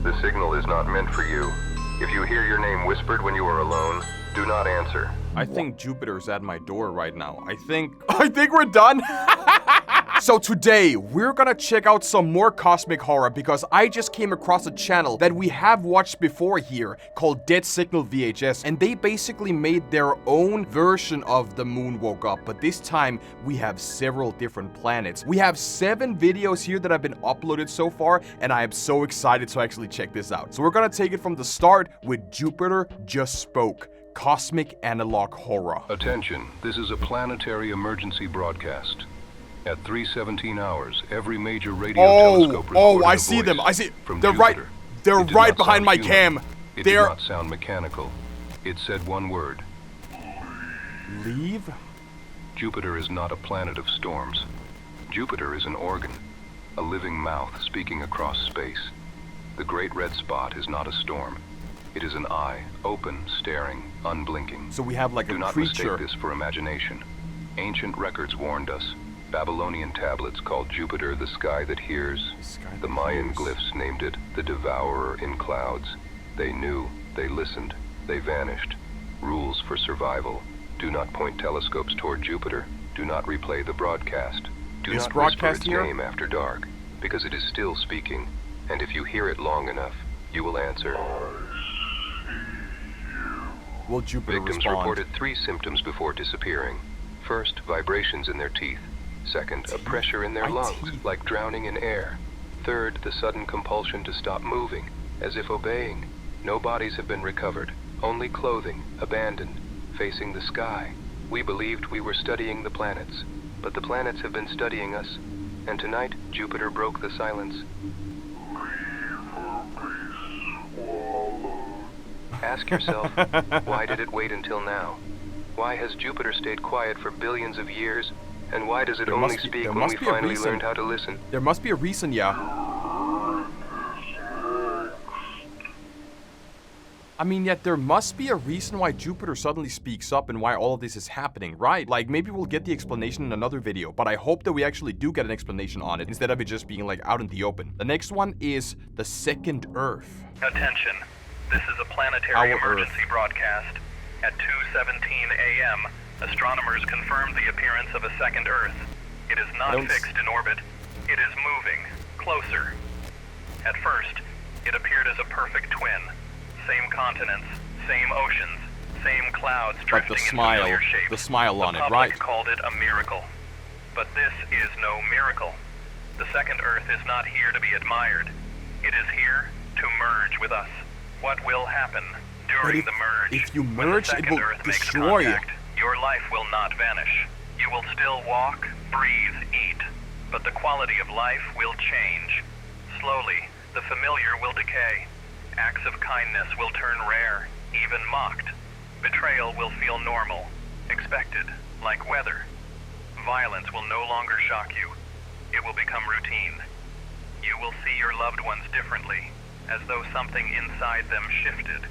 The signal is not meant for you. If you hear your name whispered when you are alone, do not answer. I think Jupiter's at my door right now. I think we're done. So today, we're gonna check out some more cosmic horror because I just came across a channel that we have watched before here called Dead Signal VHS, and they basically made their own version of The Moon Woke Up, but this time we have several different planets. We have 7 videos here that have been uploaded so far, and I am so excited to actually check this out. So we're gonna take it from the start with Jupiter Just Spoke. Cosmic analog horror. Attention, this is a planetary emergency broadcast. At 3:17 hours, every major radio telescope recorded I a see voice them. I see. from They're Jupiter. They're It did right not behind sound my human. cam. It They're did not sound mechanical. It said one word. Leave? Jupiter is not a planet of storms. Jupiter is an organ, a living mouth speaking across space. The great red spot is not a storm. It is an eye, open, staring, unblinking. So we have like Do a not creature. mistake this for imagination. Ancient records warned us. Babylonian tablets called Jupiter the sky that hears. The Mayan glyphs named it the devourer in clouds. They knew, they listened, they vanished. Rules for survival. Do not point telescopes toward Jupiter. Do not replay the broadcast. Do This not whisper broadcast its here? name after dark, because it is still speaking. And if you hear it long enough, you will answer. Will Jupiter Victims respond? reported 3 symptoms before disappearing. First, vibrations in their teeth. Second, a pressure in their My lungs, teeth. like drowning in air. Third, the sudden compulsion to stop moving, as if obeying. No bodies have been recovered, only clothing, abandoned, facing the sky. We believed we were studying the planets, but the planets have been studying us. And tonight, Jupiter broke the silence. Ask yourself, why did it wait until now? Why has Jupiter stayed quiet for billions of years? And why does it There only must be- speak there when must we be a finally reason. learned how to listen? There must be a reason, yeah. I mean, yet there must be a reason why Jupiter suddenly speaks up and why all of this is happening, right? Like, maybe we'll get the explanation in another video, but I hope that we actually do get an explanation on it instead of it just being, like, out in the open. The next one is the second Earth. Attention. This is a planetary Our emergency Earth. broadcast. At 2:17 a.m., astronomers confirmed the appearance of a second Earth. It is not fixed in orbit. It is moving closer. At first, it appeared as a perfect twin. Same continents, same oceans, same clouds But drifting the in smile, familiar shapes. the smile on The it, public right? called it a miracle. But this is no miracle. The second Earth is not here to be admired. It is here to merge with us. What will happen during the merge? if you When the merge, it second will Earth makes destroy you. contact, your life will not vanish. You will still walk, breathe, eat, but the quality of life will change. Slowly, the familiar will decay. Acts of kindness will turn rare, even mocked. Betrayal will feel normal, expected, like weather. Violence will no longer shock you. It will become routine. You will see your loved ones differently, as though something inside them shifted.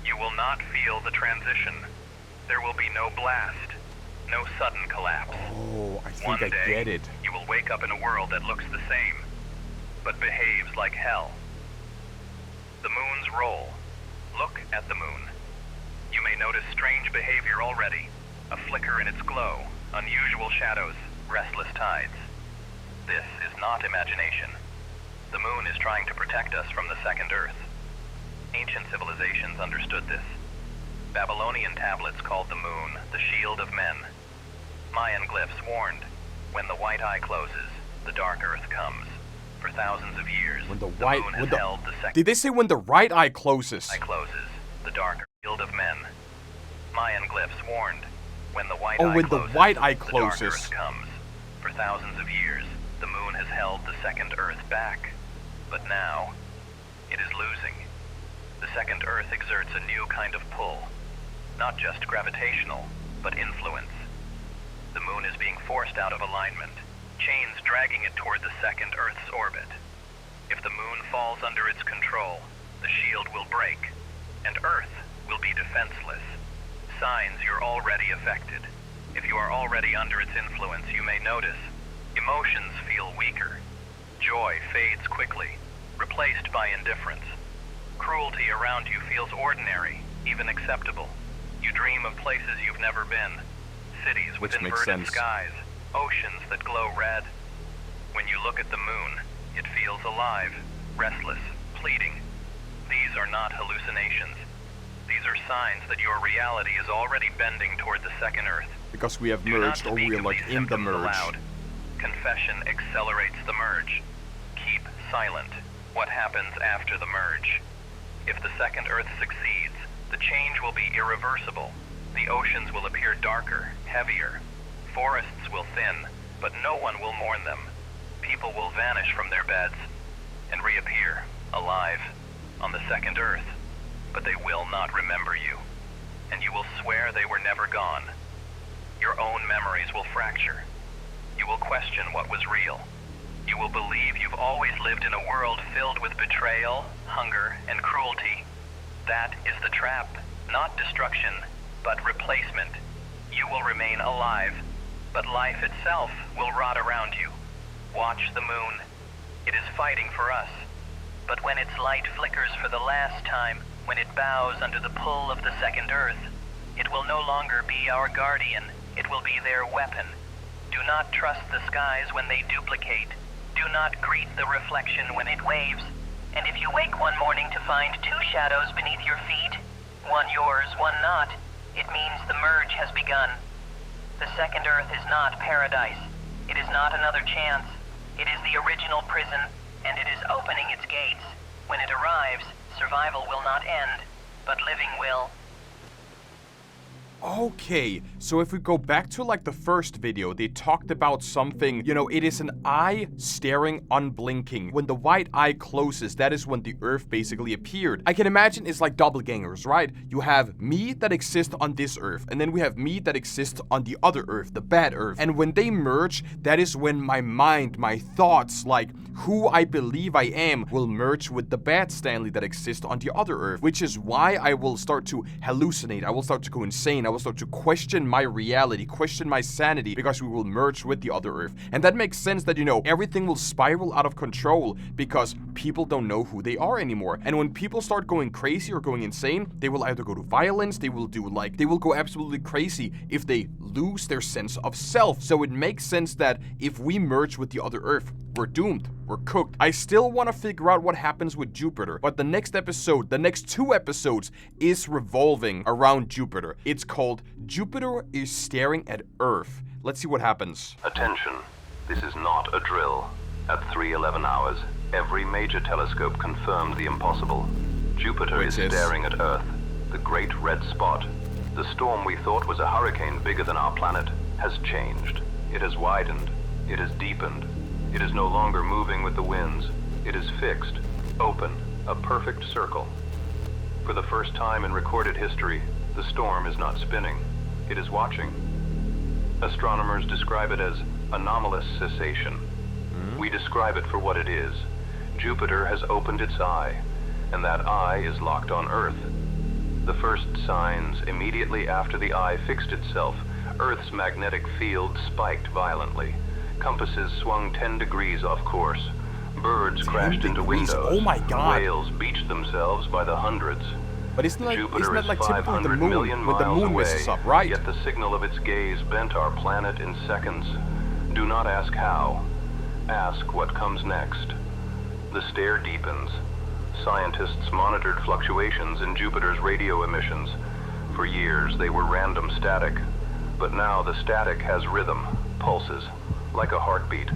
You will not feel the transition. There will be no blast, no sudden collapse. Oh, I One think I day, get it. you will wake up in a world that looks the same, but behaves like hell. The moon's role. Look at the moon. You may notice strange behavior already. A flicker in its glow, unusual shadows, restless tides. This is not imagination. The moon is trying to protect us from the second Earth. Ancient civilizations understood this. Babylonian tablets called the moon the shield of men. Mayan glyphs warned, when the white eye closes, the dark Earth comes. For thousands of years, When the moon has held the second Did they say when the right eye closes? eye closes, the dark shield of men. Mayan glyphs warned, when the white Oh, eye when the closes, white eye the dark closes. Earth comes. For thousands of years, the moon has held the second Earth back. But now, it is losing. The second Earth exerts a new kind of pull. Not just gravitational, but influence. The moon is being forced out of alignment, chains dragging it toward the second Earth's orbit. If the moon falls under its control, the shield will break, and Earth will be defenseless. Signs you're already affected. If you are already under its influence, you may notice emotions feel weaker. Joy fades quickly. replaced by indifference. Cruelty around you feels ordinary, even acceptable. You dream of places you've never been, cities with Which makes inverted sense. skies, oceans that glow red. When you look at the moon, it feels alive, restless, pleading. These are not hallucinations. These are signs that your reality is already bending toward the second Earth. Because we have Do not merged, or speak we're of like these in the symptoms merge. aloud. Confession accelerates the merge. Keep silent. What happens after the merge? If the second Earth succeeds, the change will be irreversible. The oceans will appear darker, heavier. Forests will thin, but no one will mourn them. People will vanish from their beds and reappear, alive, on the second Earth. But they will not remember you, and you will swear they were never gone. Your own memories will fracture. You will question what was real. You will believe you've always lived in a world filled with betrayal, hunger, and cruelty. That is the trap, not destruction, but replacement. You will remain alive, but life itself will rot around you. Watch the moon. It is fighting for us. But when its light flickers for the last time, when it bows under the pull of the second Earth, it will no longer be our guardian. It will be their weapon. Do not trust the skies when they duplicate. Do not greet the reflection when it waves. And if you wake one morning to find two shadows beneath your feet, one yours, one not, it means the merge has begun. The second Earth is not paradise. It is not another chance. It is the original prison, and it is opening its gates. When it arrives, survival will not end, but living will. Okay, so if we go back to like the first video, they talked about something, you know, it is an eye staring unblinking. When the white eye closes, that is when the Earth basically appeared. I can imagine it's like doppelgangers, right? You have me that exists on this Earth, and then we have me that exists on the other Earth, the bad Earth. And when they merge, that is when my mind, my thoughts, like who I believe I am, will merge with the bad Stanley that exists on the other Earth. Which is why I will start to hallucinate, I will start to go insane, I will start to question my reality, question my sanity, because we will merge with the other Earth. And that makes sense that, you know, everything will spiral out of control because people don't know who they are anymore. And when people start going crazy or going insane, they will either go to violence, they will go absolutely crazy if they lose their sense of self. So it makes sense that if we merge with the other Earth, we're doomed. We're cooked. I still want to figure out what happens with Jupiter, but the next episode, the next 2 episodes, is revolving around Jupiter. It's called Jupiter is Staring at Earth. Let's see what happens. Attention, this is not a drill. At 3:11 hours, every major telescope confirmed the impossible. Jupiter is staring at Earth, the great red spot. The storm we thought was a hurricane bigger than our planet has changed. It has widened. It has deepened. It is no longer moving with the winds. It is fixed, open, a perfect circle. For the first time in recorded history, the storm is not spinning. It is watching. Astronomers describe it as anomalous cessation. We describe it for what it is. Jupiter has opened its eye, and that eye is locked on Earth. The first signs immediately after the eye fixed itself, Earth's magnetic field spiked violently. Compasses swung 10 degrees off course. Birds crashed into windows. Oh my god. Whales beached themselves by the hundreds. But isn't that like typical of the 500 moon million when the miles moon away, messes up, right? Yet the signal of its gaze bent our planet in seconds. Do not ask how. Ask what comes next. The stare deepens. Scientists monitored fluctuations in Jupiter's radio emissions. For years they were random static, but now the static has rhythm, pulses, like a heartbeat.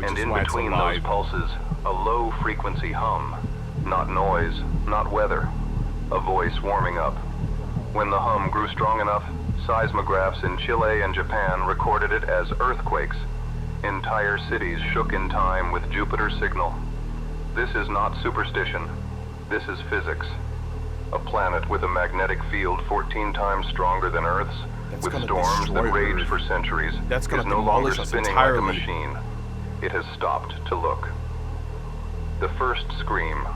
And in between those pulses, a low-frequency hum. Not noise, not weather. A voice warming up. When the hum grew strong enough, seismographs in Chile and Japan recorded it as earthquakes. Entire cities shook in time with Jupiter's signal. This is not superstition. This is physics. A planet with a magnetic field 14 times stronger than Earth's, with storms that raged for centuries, is no longer spinning like a machine. It has stopped to look. The first scream.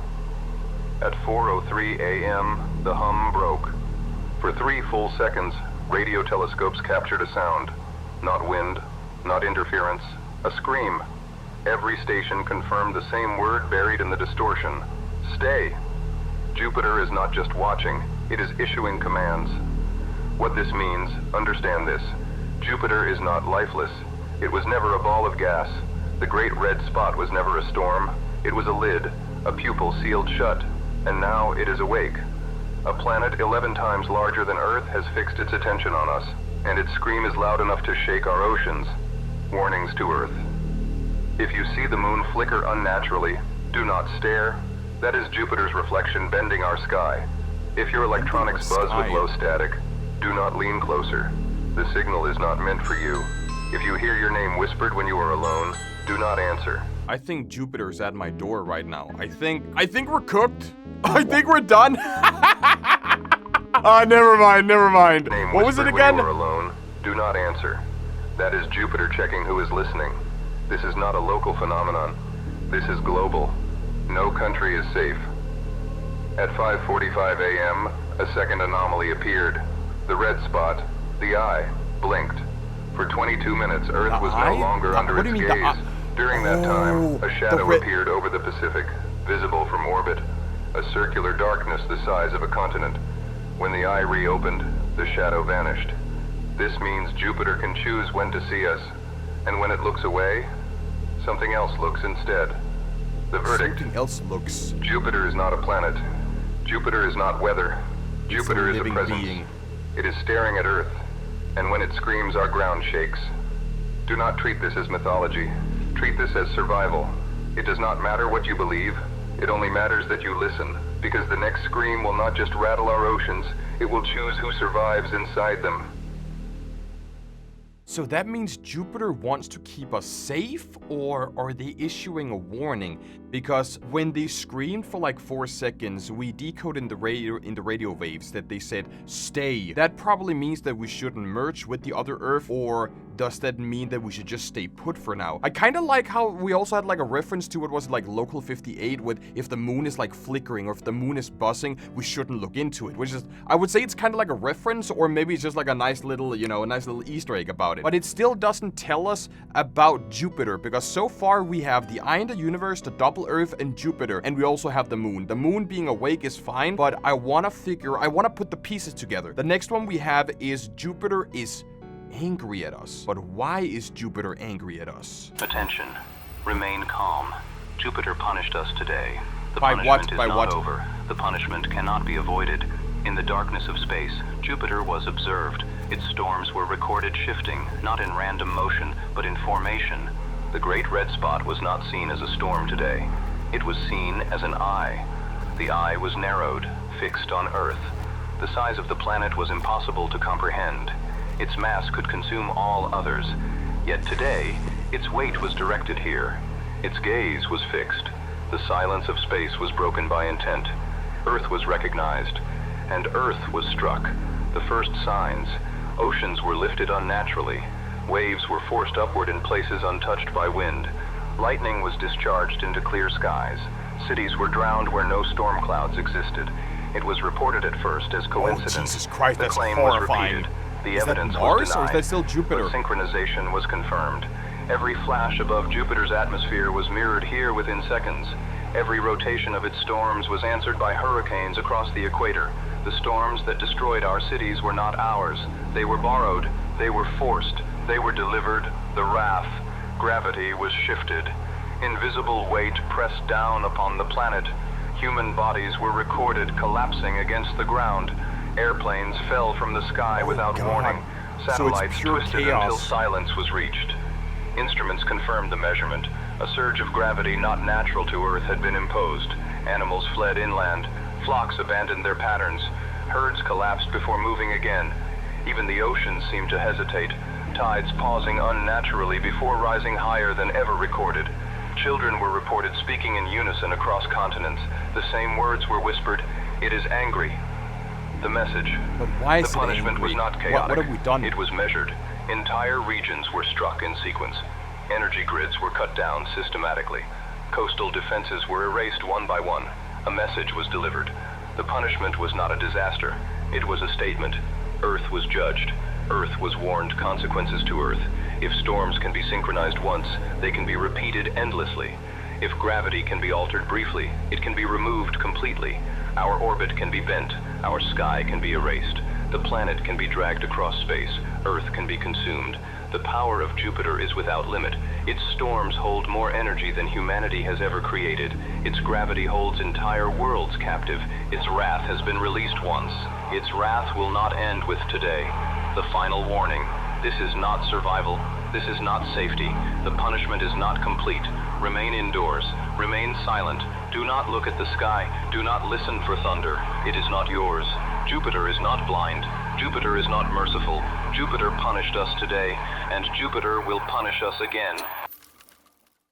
At 4:03 a.m., the hum broke. For 3 full seconds, radio telescopes captured a sound. Not wind, not interference, a scream. Every station confirmed the same word buried in the distortion. Stay. Jupiter is not just watching, it is issuing commands. What this means, understand this. Jupiter is not lifeless. It was never a ball of gas. The great red spot was never a storm. It was a lid, a pupil sealed shut, and now it is awake. A planet 11 times larger than Earth has fixed its attention on us, and its scream is loud enough to shake our oceans. Warnings to Earth. If you see the moon flicker unnaturally, do not stare. That is Jupiter's reflection bending our sky. If your electronics buzz with low static, do not lean closer. The signal is not meant for you. If you hear your name whispered when you are alone, do not answer. I think Jupiter's at my door right now. I think we're cooked. I think we're done. Never mind. What was it again? When you are alone, do not answer. That is Jupiter checking who is listening. This is not a local phenomenon. This is global. No country is safe. At 5:45 a.m., a second anomaly appeared. The red spot, the eye, blinked. For 22 minutes, Earth was no longer under its gaze. During that time, a shadow appeared over the Pacific, visible from orbit. A circular darkness the size of a continent. When the eye reopened, the shadow vanished. This means Jupiter can choose when to see us. And when it looks away, something else looks instead. The verdict: something else looks. Jupiter is not a planet. Jupiter is not weather. Jupiter is a presence. Being. It is staring at Earth, and when it screams, our ground shakes. Do not treat this as mythology. Treat this as survival. It does not matter what you believe. It only matters that you listen, because the next scream will not just rattle our oceans, it will choose who survives inside them. So that means Jupiter wants to keep us safe, or are they issuing a warning? Because when they screamed for like 4 seconds, we decoded in the radio waves that they said stay. That probably means that we shouldn't merge with the other Earth, or does that mean that we should just stay put for now? I kind of like how we also had like a reference to what was like Local 58 with if the moon is like flickering or if the moon is buzzing, we shouldn't look into it, which is, I would say it's kind of like a reference, or maybe it's just like a nice little, a nice little Easter egg about it. But it still doesn't tell us about Jupiter, because so far we have the eye in the universe, the double Earth, and Jupiter, and we also have the moon. The moon being awake is fine, but I want to put the pieces together. The next one we have is Jupiter is angry at us. But why is Jupiter angry at us? Attention. Remain calm. Jupiter punished us today. The By punishment what? is By not what? over. The punishment cannot be avoided. In the darkness of space, Jupiter was observed. Its storms were recorded shifting, not in random motion, but in formation. The great red spot was not seen as a storm today. It was seen as an eye. The eye was narrowed, fixed on Earth. The size of the planet was impossible to comprehend. Its mass could consume all others. Yet today, its weight was directed here. Its gaze was fixed. The silence of space was broken by intent. Earth was recognized, and Earth was struck. The first signs. Oceans were lifted unnaturally. Waves were forced upward in places untouched by wind. Lightning was discharged into clear skies. Cities were drowned where no storm clouds existed. It was reported at first as coincidence. Oh, Jesus Christ, the that's claim horrifying. was repeated. The Is that evidence Mars, was denied. or is that still Jupiter? But synchronization was confirmed. Every flash above Jupiter's atmosphere was mirrored here within seconds. Every rotation of its storms was answered by hurricanes across the equator. The storms that destroyed our cities were not ours. They were borrowed. They were forced. They were delivered. The wrath. Gravity was shifted. Invisible weight pressed down upon the planet. Human bodies were recorded collapsing against the ground. Airplanes fell from the sky without warning. Satellites twisted until silence was reached. Instruments confirmed the measurement. A surge of gravity not natural to Earth had been imposed. Animals fled inland. Flocks abandoned their patterns. Herds collapsed before moving again. Even the oceans seemed to hesitate, tides pausing unnaturally before rising higher than ever recorded. Children were reported speaking in unison across continents. The same words were whispered, "It is angry." The message. But why is the punishment angry? was not chaotic. What have we done? It was measured. Entire regions were struck in sequence. Energy grids were cut down systematically. Coastal defenses were erased one by one. A message was delivered. The punishment was not a disaster. It was a statement. Earth was judged. Earth was warned consequences to Earth. If storms can be synchronized once, they can be repeated endlessly. If gravity can be altered briefly, it can be removed completely. Our orbit can be bent, our sky can be erased. The planet can be dragged across space, Earth can be consumed. The power of Jupiter is without limit. Its storms hold more energy than humanity has ever created. Its gravity holds entire worlds captive. Its wrath has been released once. Its wrath will not end with today. The final warning. This is not survival. This is not safety. The punishment is not complete. Remain indoors. Remain silent. Do not look at the sky. Do not listen for thunder. It is not yours. Jupiter is not blind. Jupiter is not merciful. Jupiter punished us today, and Jupiter will punish us again.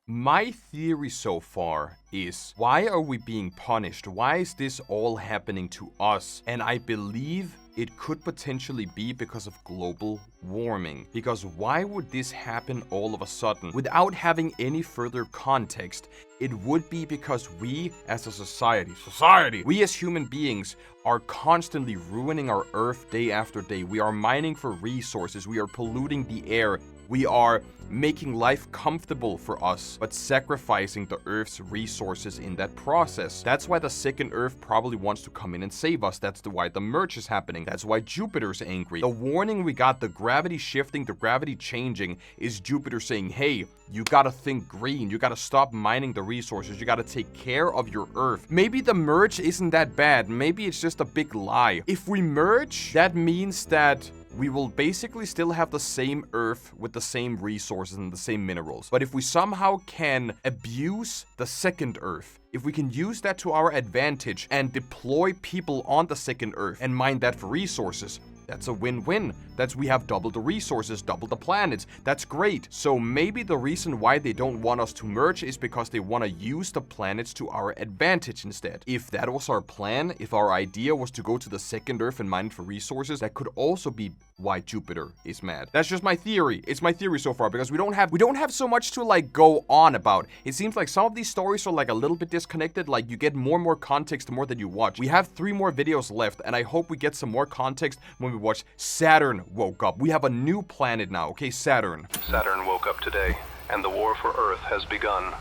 My theory so far is, why are we being punished? Why is this all happening to us? And I believe it could potentially be because of global warming. Because why would this happen all of a sudden without having any further context? It would be because we as a society, we as human beings are constantly ruining our Earth day after day. We are mining for resources. We are polluting the air. We are making life comfortable for us, but sacrificing the Earth's resources in that process. That's why the second Earth probably wants to come in and save us. That's why the merge is happening. That's why Jupiter's angry. The warning we got, the gravity shifting, the gravity changing, is Jupiter saying, hey, you gotta think green. You gotta stop mining the resources. You gotta take care of your Earth. Maybe the merge isn't that bad. Maybe it's just a big lie. If we merge, that means that we will basically still have the same Earth with the same resources and the same minerals. But if we somehow can abuse the second Earth, if we can use that to our advantage and deploy people on the second Earth and mine that for resources, that's a win-win. We have double the resources, double the planets. That's great. So maybe the reason why they don't want us to merge is because they want to use the planets to our advantage instead. If that was our plan, if our idea was to go to the second Earth and mine it for resources, that could also be why Jupiter is mad. That's just my theory. It's my theory so far because we don't have so much to like go on about. It seems like some of these stories are like a little bit disconnected. Like you get more and more context the more that you watch. We have 3 more videos left, and I hope we get some more context when we watch Saturn woke up. We have a new planet now, okay? Saturn. Saturn woke up today, and the war for Earth has begun.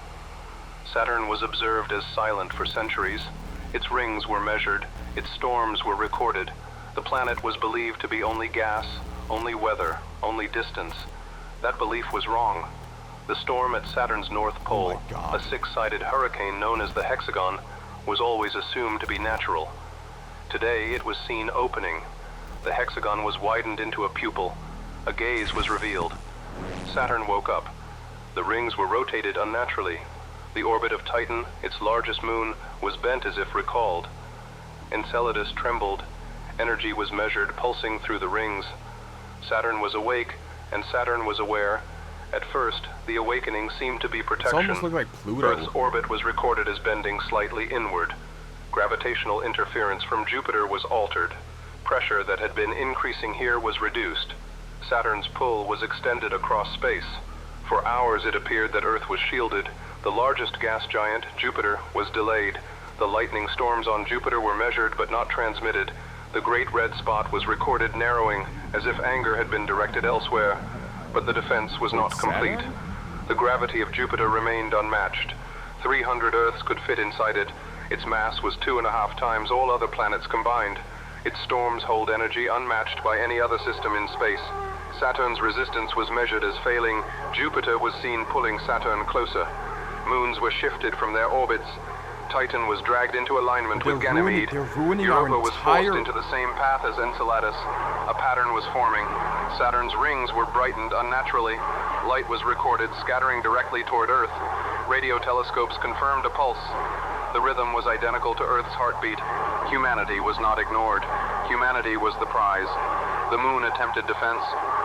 Saturn was observed as silent for centuries. Its rings were measured, its storms were recorded. The planet was believed to be only gas, only weather, only distance. That belief was wrong. The storm at Saturn's North Pole, a 6-sided hurricane known as the hexagon, was always assumed to be natural. Today it was seen opening. The hexagon was widened into a pupil. A gaze was revealed. Saturn woke up. The rings were rotated unnaturally. The orbit of Titan, its largest moon, was bent as if recalled. Enceladus trembled. Energy was measured pulsing through the rings. Saturn was awake, and Saturn was aware. At first, the awakening seemed to be protection. It almost looked like Pluto. Earth's orbit was recorded as bending slightly inward. Gravitational interference from Jupiter was altered. Pressure that had been increasing here was reduced. Saturn's pull was extended across space. For hours it appeared that Earth was shielded. The largest gas giant, Jupiter, was delayed. The lightning storms on Jupiter were measured but not transmitted. The great red spot was recorded narrowing, as if anger had been directed elsewhere. But the defense was not complete. The gravity of Jupiter remained unmatched. 300 Earths could fit inside it. Its mass was 2.5 times all other planets combined. Its storms hold energy unmatched by any other system in space. Saturn's resistance was measured as failing. Jupiter was seen pulling Saturn closer. Moons were shifted from their orbits. Titan was dragged into alignment with Ganymede. Europa was forced into the same path as Enceladus. A pattern was forming. Saturn's rings were brightened unnaturally. Light was recorded scattering directly toward Earth. Radio telescopes confirmed a pulse. The rhythm was identical to Earth's heartbeat. Humanity was not ignored. Humanity was the prize. The moon attempted defense.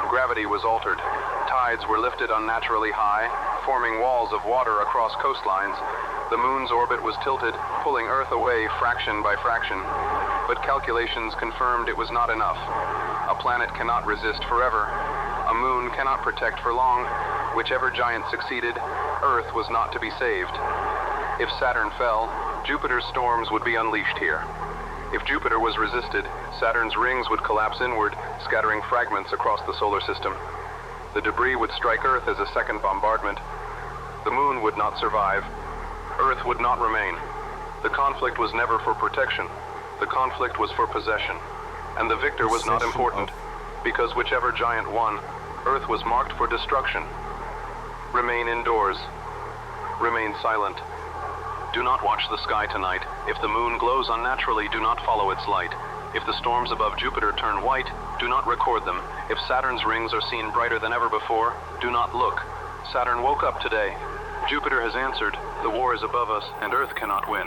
Gravity was altered. Tides were lifted unnaturally high, forming walls of water across coastlines. The moon's orbit was tilted, pulling Earth away fraction by fraction. But calculations confirmed it was not enough. A planet cannot resist forever. A moon cannot protect for long. Whichever giant succeeded, Earth was not to be saved. If Saturn fell, Jupiter's storms would be unleashed here. If Jupiter was resisted, Saturn's rings would collapse inward, scattering fragments across the solar system. The debris would strike Earth as a second bombardment. The moon would not survive. Earth would not remain. The conflict was never for protection. The conflict was for possession. And the victor was not important, because whichever giant won, Earth was marked for destruction. Remain indoors. Remain silent. Do not watch the sky tonight. If the moon glows unnaturally, do not follow its light. If the storms above Jupiter turn white, do not record them. If Saturn's rings are seen brighter than ever before, do not look. Saturn woke up today. Jupiter has answered. The war is above us, and Earth cannot win.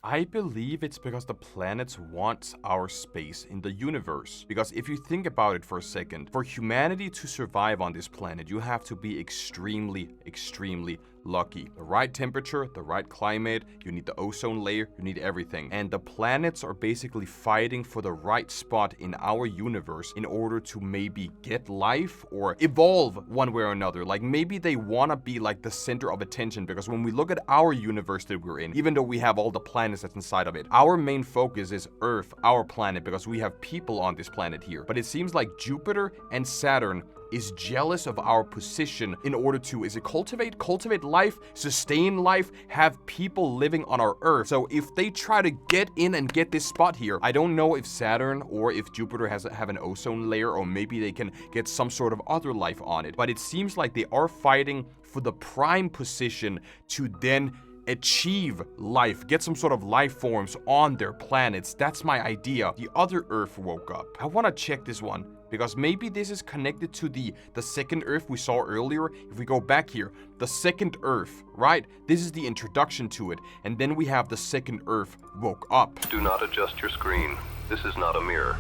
I believe it's because the planets want our space in the universe. Because if you think about it for a second, for humanity to survive on this planet, you have to be extremely lucky. The right temperature, the right climate, you need the ozone layer, you need everything. And the planets are basically fighting for the right spot in our universe in order to maybe get life or evolve one way or another. Like maybe they want to be like the center of attention, because when we look at our universe that we're in, even though we have all the planets that's inside of it, our main focus is Earth, our planet, because we have people on this planet here. But it seems like Jupiter and Saturn is jealous of our position in order to, cultivate life, sustain life, have people living on our Earth. So if they try to get in and get this spot here, I don't know if Saturn or if Jupiter have an ozone layer, or maybe they can get some sort of other life on it. But it seems like they are fighting for the prime position to then achieve life, get some sort of life forms on their planets. That's my idea. The other Earth woke up. I want to check this one, because maybe this is connected to the second Earth we saw earlier. If we go back here, the second Earth, right? This is the introduction to it. And then we have the second Earth woke up. Do not adjust your screen. This is not a mirror.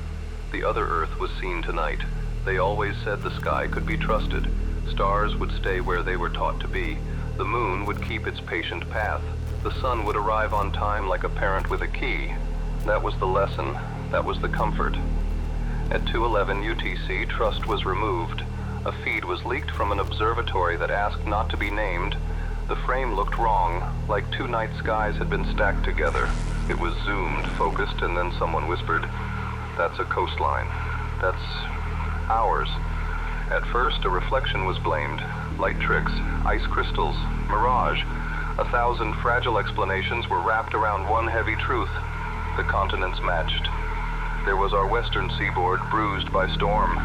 The other Earth was seen tonight. They always said the sky could be trusted. Stars would stay where they were taught to be. The moon would keep its patient path. The sun would arrive on time like a parent with a key. That was the lesson. That was the comfort. At 2:11 UTC, trust was removed. A feed was leaked from an observatory that asked not to be named. The frame looked wrong, like two night skies had been stacked together. It was zoomed, focused, and then someone whispered, "That's a coastline. That's ours." At first, a reflection was blamed. Light tricks, ice crystals, mirage. 1,000 fragile explanations were wrapped around one heavy truth. The continents matched. There was our western seaboard bruised by storm.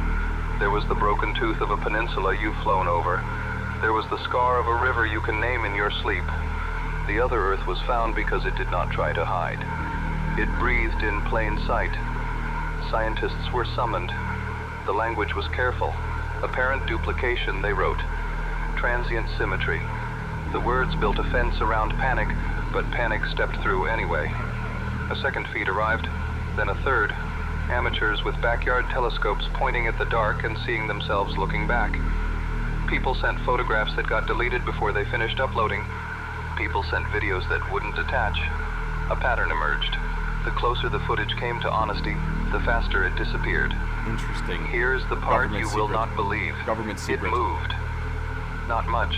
There was the broken tooth of a peninsula you've flown over. There was the scar of a river you can name in your sleep. The other Earth was found because it did not try to hide. It breathed in plain sight. Scientists were summoned. The language was careful. Apparent duplication, they wrote. Transient symmetry. The words built a fence around panic, but panic stepped through anyway. A second feed arrived, then a third. Amateurs with backyard telescopes pointing at the dark and seeing themselves looking back. People sent photographs that got deleted before they finished uploading. People sent videos that wouldn't attach. A pattern emerged. The closer the footage came to honesty, the faster it disappeared. Interesting. Here's the part Government you will secret. not believe. Government secret. It moved. Not much.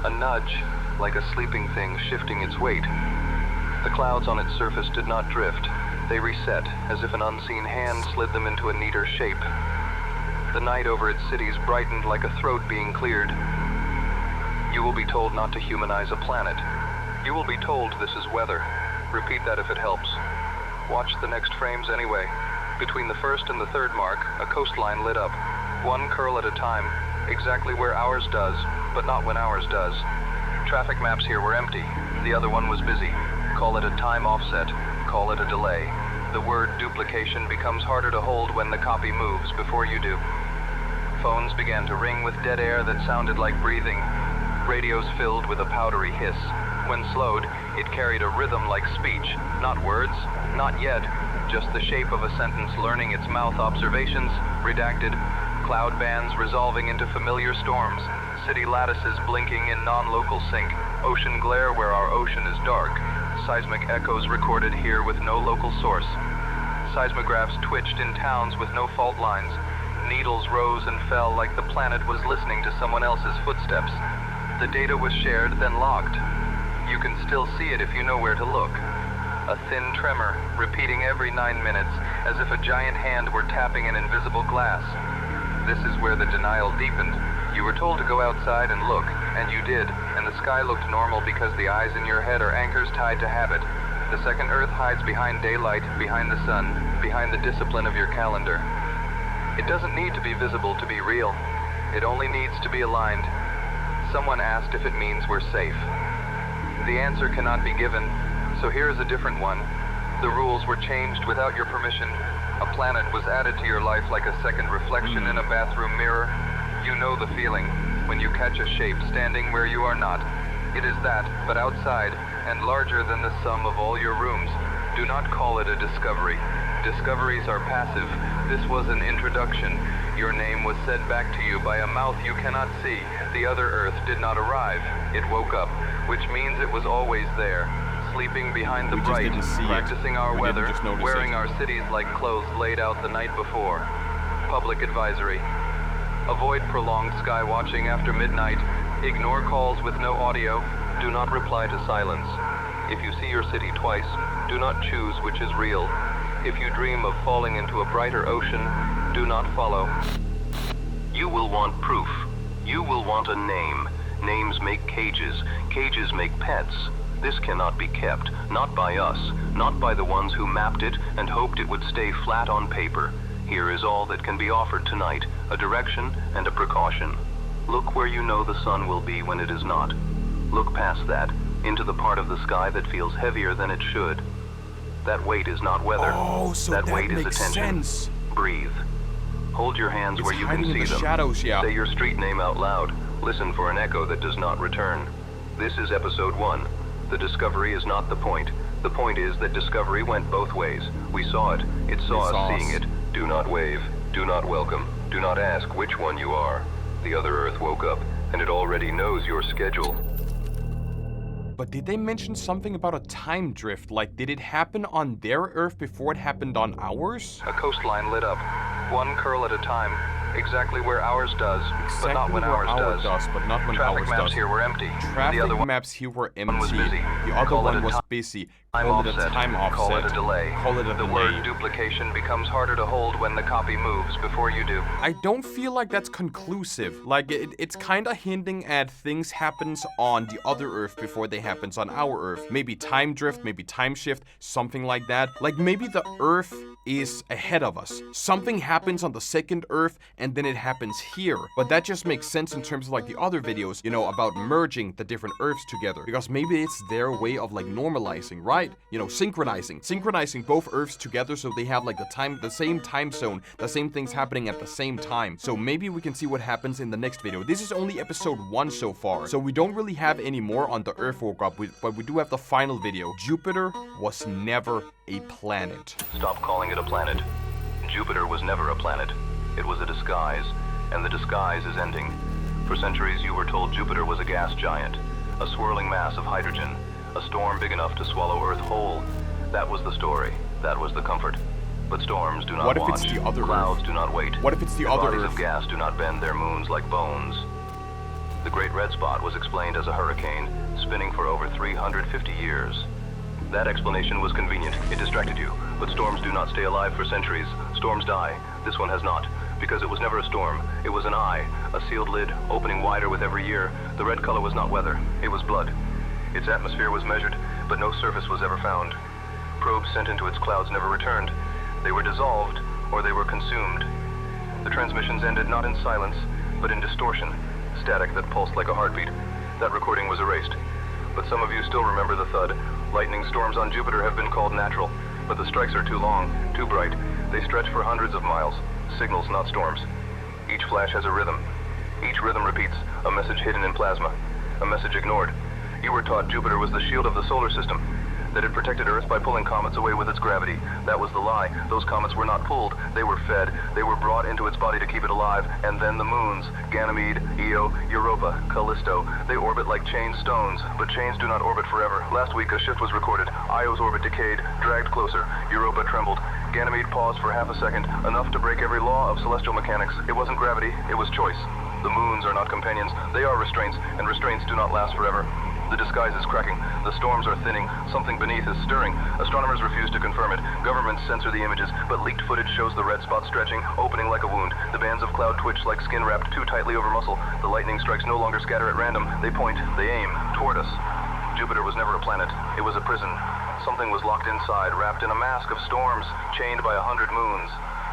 A nudge, like a sleeping thing shifting its weight. The clouds on its surface did not drift. They reset, as if an unseen hand slid them into a neater shape. The night over its cities brightened like a throat being cleared. You will be told not to humanize a planet. You will be told this is weather. Repeat that if it helps. Watch the next frames anyway. Between the first and the third mark, a coastline lit up. One curl at a time, exactly where ours does, but not when ours does. Traffic maps here were empty. The other one was busy. Call it a time offset. Call it a delay. The word duplication becomes harder to hold when the copy moves before you do. Phones began to ring with dead air that sounded like breathing. Radios filled with a powdery hiss. When slowed, it carried a rhythm like speech. Not words, not yet, just the shape of a sentence learning its mouth observations, redacted, cloud bands resolving into familiar storms, city lattices blinking in non-local sync, ocean glare where our ocean is dark, seismic echoes recorded here with no local source. Seismographs twitched in towns with no fault lines. Needles rose and fell like the planet was listening to someone else's footsteps. The data was shared, then locked. You can still see it if you know where to look. a thin tremor, repeating every 9 minutes, as if a giant hand were tapping an invisible glass. This is where the denial deepened. You were told to go outside and look, and you did, and the sky looked normal because the eyes in your head are anchors tied to habit. The second Earth hides behind daylight, behind the sun, behind the discipline of your calendar. It doesn't need to be visible to be real. It only needs to be aligned. Someone asked if it means we're safe. The answer cannot be given, so here is a different one. The rules were changed without your permission. A planet was added to your life like a second reflection in a bathroom mirror. You know the feeling when you catch a shape standing where you are not. It is that, but outside, and larger than the sum of all your rooms. Do not call it a discovery. Discoveries are passive. This was an introduction. Your name was said back to you by a mouth you cannot see. The other Earth did not arrive. It woke up, which means it was always there. Sleeping behind the bright, practicing our weather, wearing our cities like clothes laid out the night before. Public advisory. Avoid prolonged sky watching after midnight. Ignore calls with no audio. Do not reply to silence. If you see your city twice, do not choose which is real. If you dream of falling into a brighter ocean, do not follow. You will want proof. You will want a name. Names make cages. Cages make pets. This cannot be kept, not by us, not by the ones who mapped it and hoped it would stay flat on paper. Here is all that can be offered tonight, a direction and a precaution. Look where you know the sun will be when it is not. Look past that, into the part of the sky that feels heavier than it should. That weight is not weather. Oh, so that that weight is makes attention. sense. Breathe. Hold your hands It's where you can hiding in see the them. shadows, yeah. Say your street name out loud. Listen for an echo that does not return. This is episode 1. The discovery is not the point. The point is that discovery went both ways. We saw it. It saw us seeing it. Do not wave. Do not welcome. Do not ask which one you are. The other Earth woke up, and it already knows your schedule. But did they mention something about a time drift? Like, did it happen on their Earth before it happened on ours? A coastline lit up, one curl at a time, exactly where ours does, but not when ours does. But not when Traffic ours maps does. here were empty. Traffic The other one maps here were empty. was busy. The other Call it one a was time busy. time Call it a offset. time offset. Call it a delay. Call it a The delay. word duplication becomes harder to hold when the copy moves before you do. I don't feel like that's conclusive. Like, it's kinda hinting at things happens on the other Earth before they happens on our Earth. Maybe time drift, maybe time shift, something like that. Like, maybe the Earth is ahead of us. Something happens on the second Earth, and then it happens here. But that just makes sense in terms of, like, the other videos, you know, about merging the different Earths together. Because maybe it's their way of, like, normalizing, right? You know, synchronizing both Earths together so they have, like, the same time zone, the same things happening at the same time. So maybe we can see what happens in the next video. This is only episode 1 so far, so we don't really have any more on the Earth woke up, but we do have the final video. Jupiter was never a planet. Stop calling it a planet. Jupiter was never a planet. It was a disguise, and the disguise is ending. For centuries you were told Jupiter was a gas giant, a swirling mass of hydrogen, a storm big enough to swallow Earth whole. That was the story. That was the comfort. But storms do not What if watch. it's the other Clouds Earth? do not wait. What if it's the And other bodies Earth? of gas do not bend their moons like bones. The Great Red Spot was explained as a hurricane, spinning for over 350 years. That explanation was convenient. It distracted you. But storms do not stay alive for centuries. Storms die. This one has not. Because it was never a storm. It was an eye, a sealed lid, opening wider with every year. The red color was not weather. It was blood. Its atmosphere was measured, but no surface was ever found. Probes sent into its clouds never returned. They were dissolved, or they were consumed. The transmissions ended not in silence, but in distortion. Static that pulsed like a heartbeat. That recording was erased. But some of you still remember the thud. Lightning storms on Jupiter have been called natural, but the strikes are too long, too bright. They stretch for hundreds of miles. Signals, not storms. Each flash has a rhythm. Each rhythm repeats, a message hidden in plasma. A message ignored. You were taught Jupiter was the shield of the solar system, that it protected Earth by pulling comets away with its gravity. That was the lie. Those comets were not pulled. They were fed. They were brought into its body to keep it alive. And then the moons, Ganymede, Io, Europa, Callisto, they orbit like chained stones. But chains do not orbit forever. Last week a shift was recorded. Io's orbit decayed, dragged closer. Europa trembled. Ganymede paused for half a second, enough to break every law of celestial mechanics. It wasn't gravity, it was choice. The moons are not companions. They are restraints, and restraints do not last forever. The disguise is cracking. The storms are thinning. Something beneath is stirring. Astronomers refuse to confirm it. Governments censor the images, but leaked footage shows the red spot stretching, opening like a wound. The bands of cloud twitch like skin wrapped too tightly over muscle. The lightning strikes no longer scatter at random. They point, they aim, toward us. Jupiter was never a planet. It was a prison. Something was locked inside, wrapped in a mask of storms, chained by 100 moons.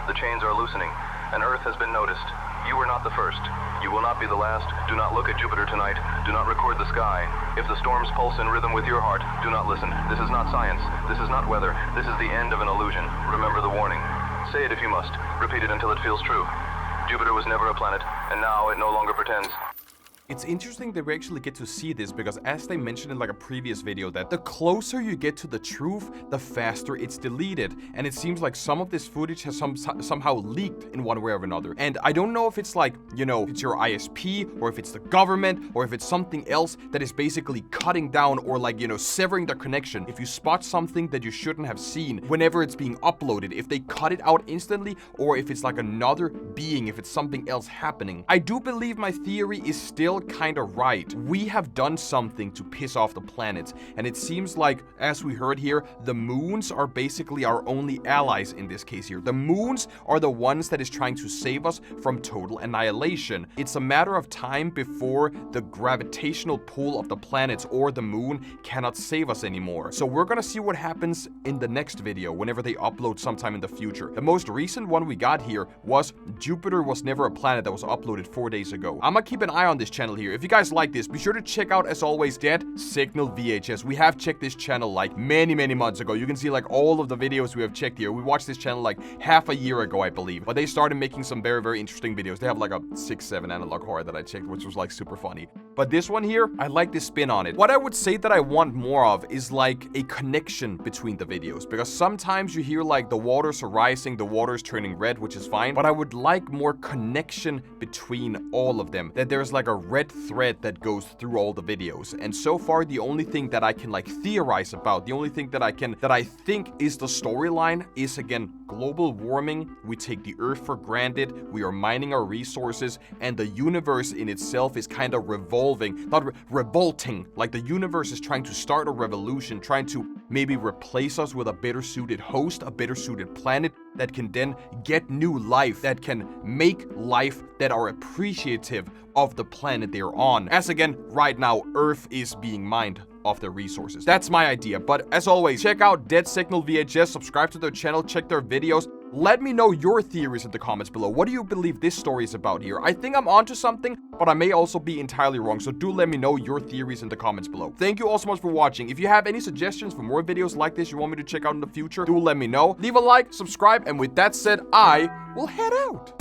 The chains are loosening, and Earth has been noticed. You were not the first. You will not be the last. Do not look at Jupiter tonight. Do not record the sky. If the storms pulse in rhythm with your heart, do not listen. This is not science. This is not weather. This is the end of an illusion. Remember the warning. Say it if you must. Repeat it until it feels true. Jupiter was never a planet, and now it no longer pretends. It's interesting that we actually get to see this because as they mentioned in like a previous video that the closer you get to the truth, the faster it's deleted. And it seems like some of this footage has somehow leaked in one way or another. And I don't know if it's like, you know, it's your ISP or if it's the government or if it's something else that is basically cutting down or like, you know, severing the connection. If you spot something that you shouldn't have seen whenever it's being uploaded, if they cut it out instantly or if it's like another being, if it's something else happening. I do believe my theory is still kind of right. We have done something to piss off the planets, and it seems like, as we heard here, the moons are basically our only allies in this case here. The moons are the ones that is trying to save us from total annihilation. It's a matter of time before the gravitational pull of the planets or the moon cannot save us anymore. So we're gonna see what happens in the next video whenever they upload sometime in the future. The most recent one we got here was Jupiter was never a planet that was uploaded 4 days ago. I'm gonna keep an eye on this channel here. If you guys like this, be sure to check out, as always, Dead Signal VHS. We have checked this channel like many months ago. You can see like all of the videos we have checked here. We watched this channel like half a year ago, I believe. But they started making some very interesting videos. They have like a 6-7 analog horror that I checked, which was like super funny. But this one here, I like this spin on it. What I would say that I want more of is like a connection between the videos. Because sometimes you hear like the waters are rising, the waters turning red, which is fine. But I would like more connection between all of them. That there's like a red thread that goes through all the videos. And so far, the only thing that I can like theorize about, the only thing that I think is the storyline is, again, global warming. We take the Earth for granted. We are mining our resources, and the universe in itself is kind of revolving, not revolting. Like the universe is trying to start a revolution, trying to maybe replace us with a better suited host, a better suited planet that can then get new life, that can make life that are appreciative of the planet they're on. As again, right now, Earth is being mined of their resources. That's my idea. But as always, check out Dead Signal VHS, subscribe to their channel, check their videos. Let me know your theories in the comments below. What do you believe this story is about here? I think I'm onto something, but I may also be entirely wrong. So do let me know your theories in the comments below. Thank you all so much for watching. If you have any suggestions for more videos like this you want me to check out in the future, do let me know. Leave a like, subscribe, and with that said, I will head out.